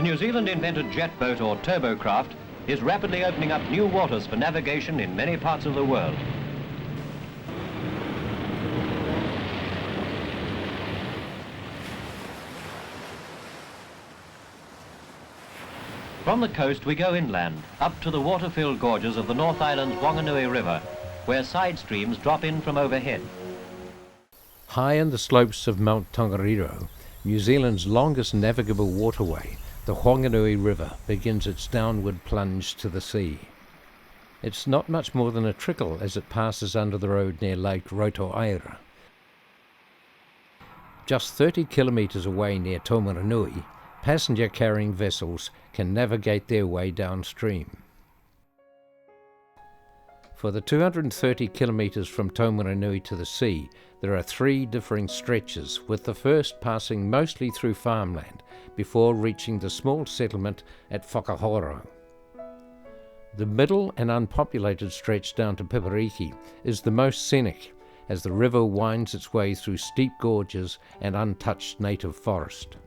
The New Zealand-invented jet boat or turbocraft is rapidly opening up new waters for navigation in many parts of the world. From the coast we go inland, up to the water-filled gorges of the North Island's Whanganui River, where side streams drop in from overhead. High in the slopes of Mount Tongariro, New Zealand's longest navigable waterway, the Whanganui River begins its downward plunge to the sea. It's not much more than a trickle as it passes under the road near Lake Rotoaira. Just 30 kilometres away near Taumaranui, passenger-carrying vessels can navigate their way downstream. For the 230 kilometres from Taumaranui to the sea, there are 3 differing stretches, with the first passing mostly through farmland before reaching the small settlement at Whakahoro. The middle and unpopulated stretch down to Pipariki is the most scenic, as the river winds its way through steep gorges and untouched native forest.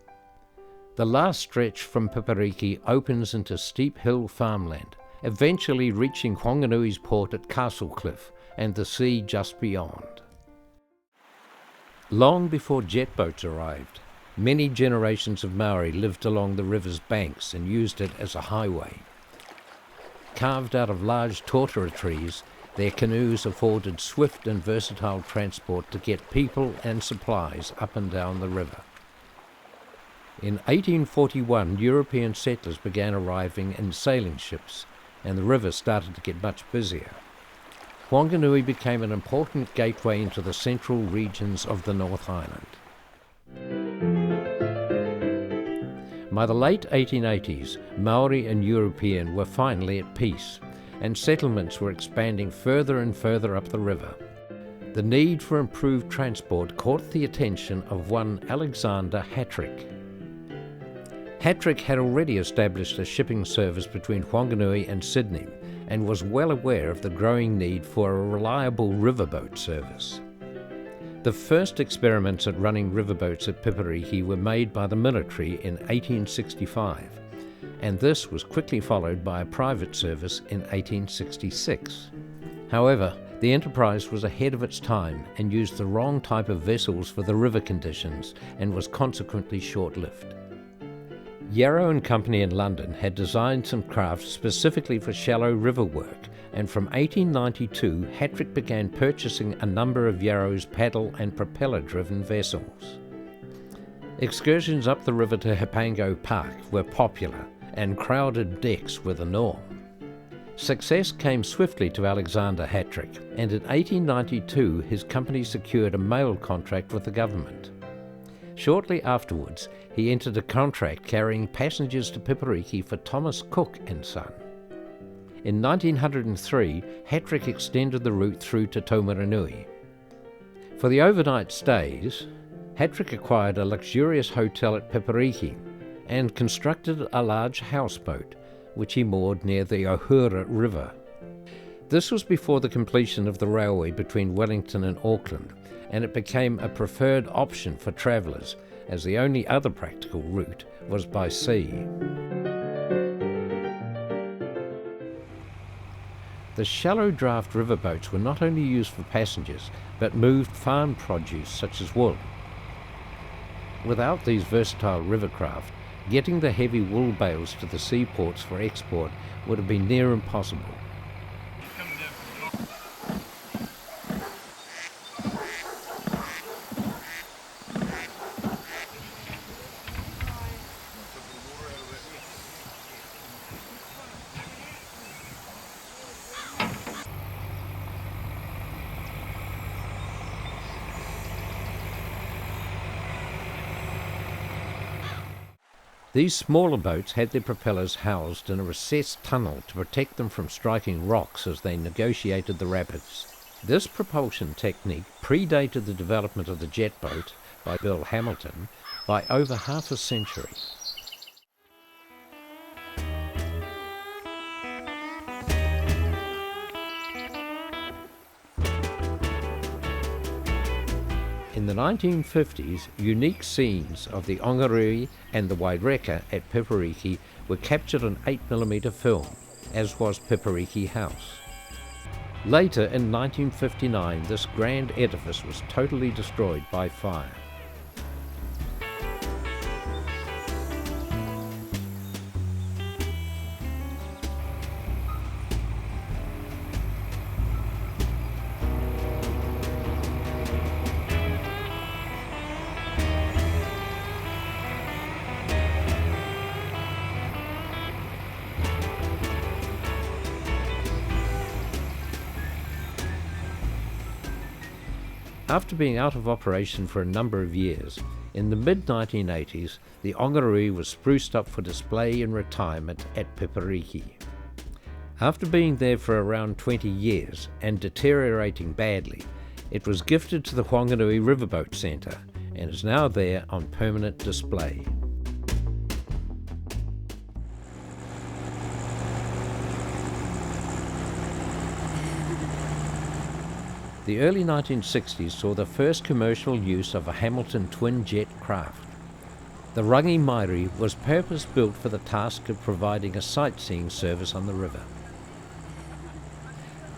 The last stretch from Pipariki opens into steep hill farmland, eventually reaching Whanganui's port at Castle Cliff and the sea just beyond. Long before jet boats arrived, many generations of Māori lived along the river's banks and used it as a highway. Carved out of large totara trees, their canoes afforded swift and versatile transport to get people and supplies up and down the river. In 1841, European settlers began arriving in sailing ships, and the river started to get much busier. Whanganui became an important gateway into the central regions of the North Island. By the late 1880s, Māori and European were finally at peace, and settlements were expanding further and further up the river. The need for improved transport caught the attention of one Alexander Hattrick. Hattrick had already established a shipping service between Whanganui and Sydney and was well aware of the growing need for a reliable riverboat service. The first experiments at running riverboats at Pipariki were made by the military in 1865, and this was quickly followed by a private service in 1866. However, the enterprise was ahead of its time and used the wrong type of vessels for the river conditions and was consequently short-lived. Yarrow and Company in London had designed some craft specifically for shallow river work, and from 1892 Hattrick began purchasing a number of Yarrow's paddle and propeller-driven vessels. Excursions up the river to Hapango Park were popular, and crowded decks were the norm. Success came swiftly to Alexander Hattrick, and in 1892 his company secured a mail contract with the government. Shortly afterwards, he entered a contract carrying passengers to Pipariki for Thomas Cook and Son. In 1903, Hattrick extended the route through to Taumaranui. For the overnight stays, Hattrick acquired a luxurious hotel at Pipariki and constructed a large houseboat, which he moored near the Ohura River. This was before the completion of the railway between Wellington and Auckland, and it became a preferred option for travellers, as the only other practical route was by sea. The shallow draft riverboats were not only used for passengers, but moved farm produce such as wool. Without these versatile rivercraft, getting the heavy wool bales to the seaports for export would have been near impossible. These smaller boats had their propellers housed in a recessed tunnel to protect them from striking rocks as they negotiated the rapids. This propulsion technique predated the development of the jet boat by Bill Hamilton by over half a century. In the 1950s, unique scenes of the Whanganui and the Waireka at Pipariki were captured on 8mm film, as was Pipariki House. Later, in 1959, this grand edifice was totally destroyed by fire. After being out of operation for a number of years, in the mid-1980s, the Whanganui was spruced up for display and retirement at Pipariki. After being there for around 20 years and deteriorating badly, it was gifted to the Whanganui Riverboat Centre and is now there on permanent display. The early 1960s saw the first commercial use of a Hamilton twin-jet craft. The Rangi Māori was purpose-built for the task of providing a sightseeing service on the river.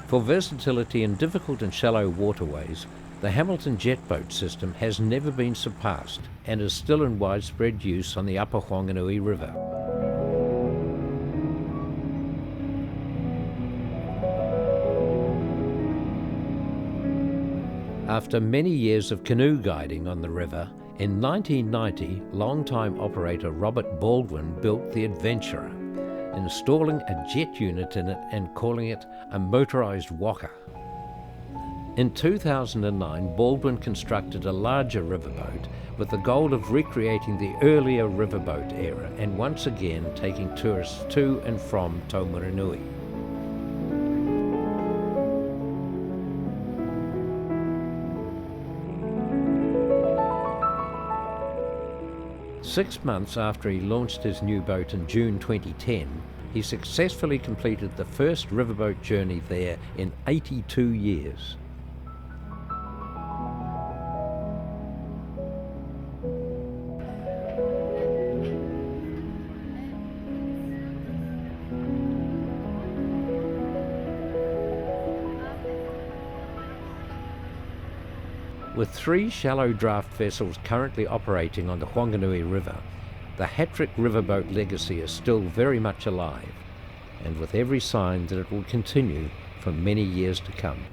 For versatility in difficult and shallow waterways, the Hamilton jet boat system has never been surpassed and is still in widespread use on the upper Whanganui River. After many years of canoe guiding on the river, in 1990, long-time operator Robert Baldwin built the Adventurer, installing a jet unit in it and calling it a motorised waka. In 2009, Baldwin constructed a larger riverboat with the goal of recreating the earlier riverboat era and once again taking tourists to and from Taumarunui. 6 months after he launched his new boat in June 2010, he successfully completed the first riverboat journey there in 82 years. With 3 shallow draft vessels currently operating on the Whanganui River, the hat-trick riverboat legacy is still very much alive, and with every sign that it will continue for many years to come.